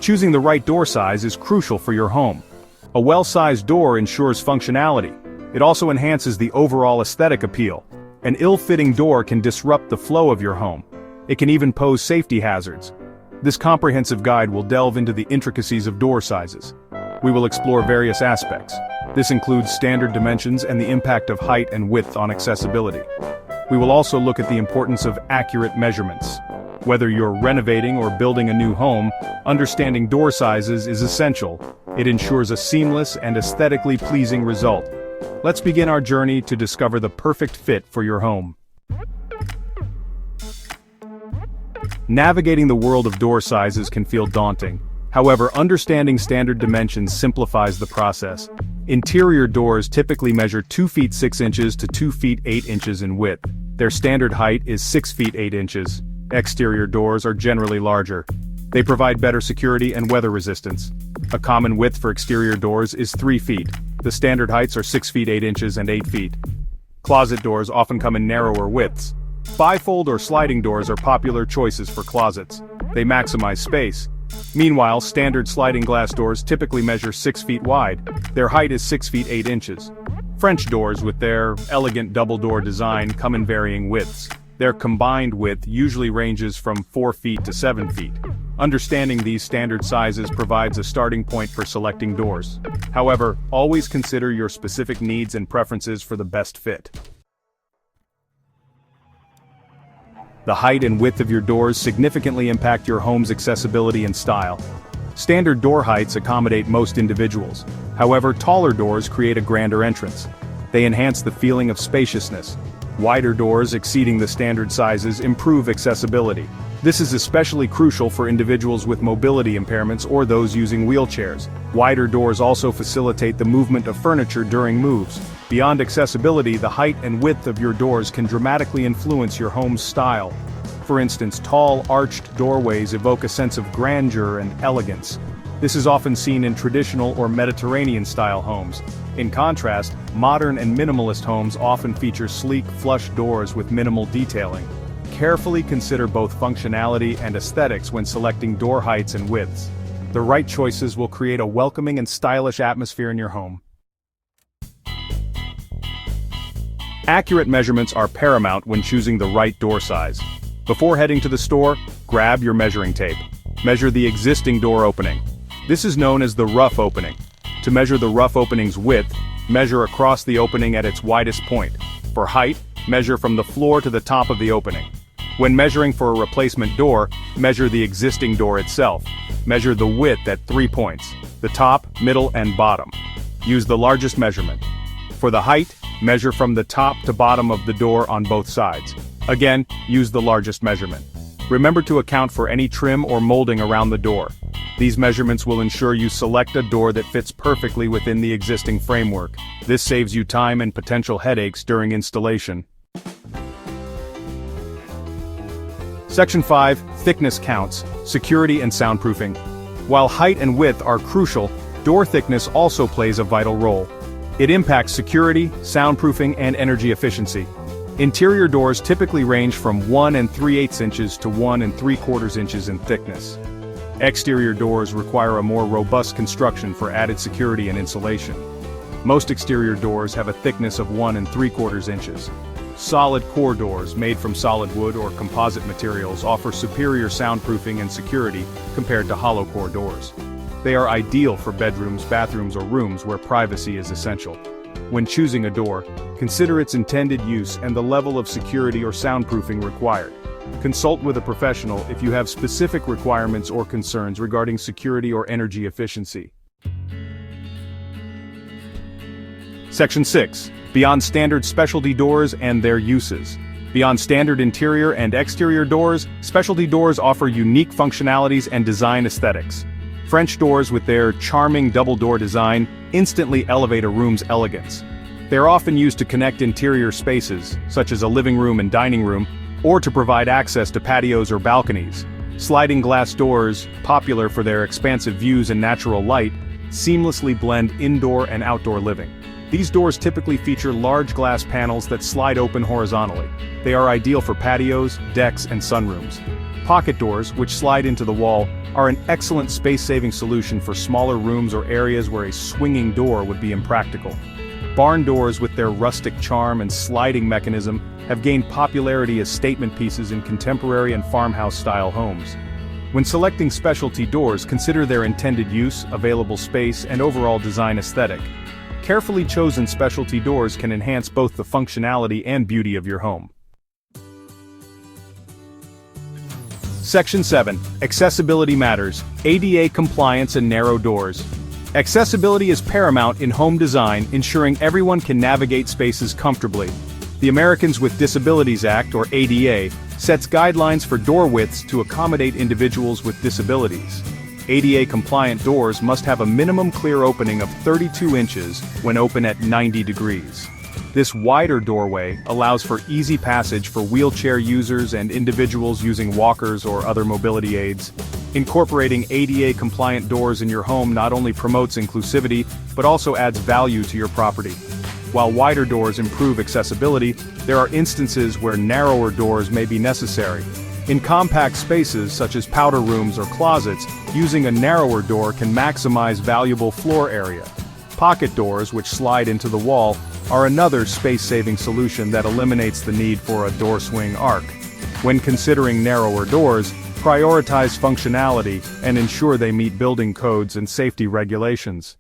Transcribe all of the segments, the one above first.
Choosing the right door size is crucial for your home. A well-sized door ensures functionality. It also enhances the overall aesthetic appeal. An ill-fitting door can disrupt the flow of your home. It can even pose safety hazards. This comprehensive guide will delve into the intricacies of door sizes. We will explore various aspects. This includes standard dimensions and the impact of height and width on accessibility. We will also look at the importance of accurate measurements. Whether you're renovating or building a new home, understanding door sizes is essential. It ensures a seamless and aesthetically pleasing result. Let's begin our journey to discover the perfect fit for your home. Navigating the world of door sizes can feel daunting. However, understanding standard dimensions simplifies the process. Interior doors typically measure 2 feet 6 inches to 2 feet 8 inches in width. Their standard height is 6 feet 8 inches. Exterior doors are generally larger. They provide better security and weather resistance. A common width for exterior doors is 3 feet. The standard heights are 6 feet 8 inches and 8 feet. Closet doors often come in narrower widths. Bifold or sliding doors are popular choices for closets. They maximize space. Meanwhile, standard sliding glass doors typically measure 6 feet wide. Their height is 6 feet 8 inches. French doors with their elegant double-door design come in varying widths. Their combined width usually ranges from 4 feet to 7 feet. Understanding these standard sizes provides a starting point for selecting doors. However, always consider your specific needs and preferences for the best fit. The height and width of your doors significantly impact your home's accessibility and style. Standard door heights accommodate most individuals. However, taller doors create a grander entrance. They enhance the feeling of spaciousness. Wider doors exceeding the standard sizes improve accessibility. This is especially crucial for individuals with mobility impairments or those using wheelchairs. Wider doors also facilitate the movement of furniture during moves. Beyond accessibility, the height and width of your doors can dramatically influence your home's style. For instance, tall, arched doorways evoke a sense of grandeur and elegance. This is often seen in traditional or Mediterranean-style homes. In contrast, modern and minimalist homes often feature sleek, flush doors with minimal detailing. Carefully consider both functionality and aesthetics when selecting door heights and widths. The right choices will create a welcoming and stylish atmosphere in your home. Accurate measurements are paramount when choosing the right door size. Before heading to the store, grab your measuring tape. Measure the existing door opening. This is known as the rough opening. To measure the rough opening's width, measure across the opening at its widest point. For height, measure from the floor to the top of the opening. When measuring for a replacement door, measure the existing door itself. Measure the width at 3 points: the top, middle, and bottom. Use the largest measurement. For the height, measure from the top to bottom of the door on both sides. Again, use the largest measurement. Remember to account for any trim or molding around the door. These measurements will ensure you select a door that fits perfectly within the existing framework. This saves you time and potential headaches during installation. Section 5, Thickness Counts, Security and Soundproofing. While height and width are crucial, door thickness also plays a vital role. It impacts security, soundproofing, and energy efficiency. Interior doors typically range from 1 3/8 inches to 1 3/4 inches in thickness. Exterior doors require a more robust construction for added security and insulation. Most exterior doors have a thickness of 1 3/4 inches. Solid core doors made from solid wood or composite materials offer superior soundproofing and security compared to hollow core doors. They are ideal for bedrooms, bathrooms, or rooms where privacy is essential. When choosing a door, consider its intended use and the level of security or soundproofing required. Consult with a professional if you have specific requirements or concerns regarding security or energy efficiency. Section 6. Beyond standard specialty doors and their uses. Beyond standard interior and exterior doors, specialty doors offer unique functionalities and design aesthetics. French doors with their charming double-door design instantly elevate a room's elegance. They are often used to connect interior spaces, such as a living room and dining room, or to provide access to patios or balconies. Sliding glass doors, popular for their expansive views and natural light, seamlessly blend indoor and outdoor living. These doors typically feature large glass panels that slide open horizontally. They are ideal for patios, decks, and sunrooms. Pocket doors, which slide into the wall, are an excellent space-saving solution for smaller rooms or areas where a swinging door would be impractical. Barn doors, with their rustic charm and sliding mechanism, have gained popularity as statement pieces in contemporary and farmhouse-style homes. When selecting specialty doors, consider their intended use, available space, and overall design aesthetic. Carefully chosen specialty doors can enhance both the functionality and beauty of your home. Section 7. Accessibility matters. ADA compliance and narrow doors. Accessibility is paramount in home design, ensuring everyone can navigate spaces comfortably. The Americans with Disabilities Act, or ADA, sets guidelines for door widths to accommodate individuals with disabilities. ADA-compliant doors must have a minimum clear opening of 32 inches when open at 90 degrees. This wider doorway allows for easy passage for wheelchair users and individuals using walkers or other mobility aids. Incorporating ADA-compliant doors in your home not only promotes inclusivity, but also adds value to your property. While wider doors improve accessibility, there are instances where narrower doors may be necessary. In compact spaces such as powder rooms or closets, using a narrower door can maximize valuable floor area. Pocket doors, which slide into the wall, are another space-saving solution that eliminates the need for a door swing arc. When considering narrower doors, prioritize functionality and ensure they meet building codes and safety regulations.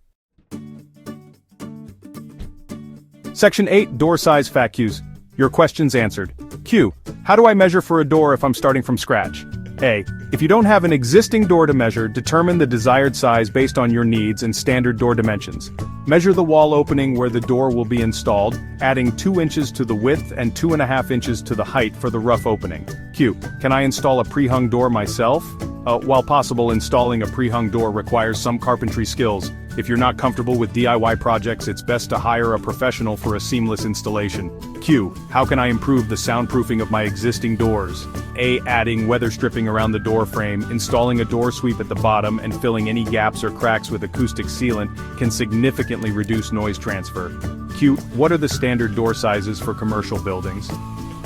Section 8. Door size FAQs. Your questions answered. Q. How do I measure for a door if I'm starting from scratch? A. If you don't have an existing door to measure, determine the desired size based on your needs and standard door dimensions. Measure the wall opening where the door will be installed, adding 2 inches to the width and 2.5 inches to the height for the rough opening. Q. Can I install a pre-hung door myself? While possible, installing a pre-hung door requires some carpentry skills. If you're not comfortable with DIY projects, it's best to hire a professional for a seamless installation. Q. How can I improve the soundproofing of my existing doors? A. Adding weather stripping around the door frame, installing a door sweep at the bottom, and filling any gaps or cracks with acoustic sealant can significantly reduce noise transfer. Q. What are the standard door sizes for commercial buildings?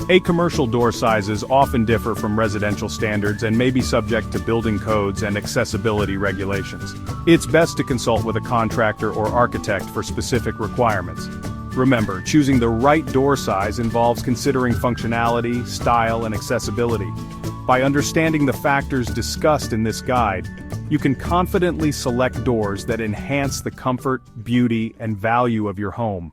A. Commercial door sizes often differ from residential standards and may be subject to building codes and accessibility regulations. It's best to consult with a contractor or architect for specific requirements. Remember, choosing the right door size involves considering functionality, style, and accessibility. By understanding the factors discussed in this guide, you can confidently select doors that enhance the comfort, beauty, and value of your home.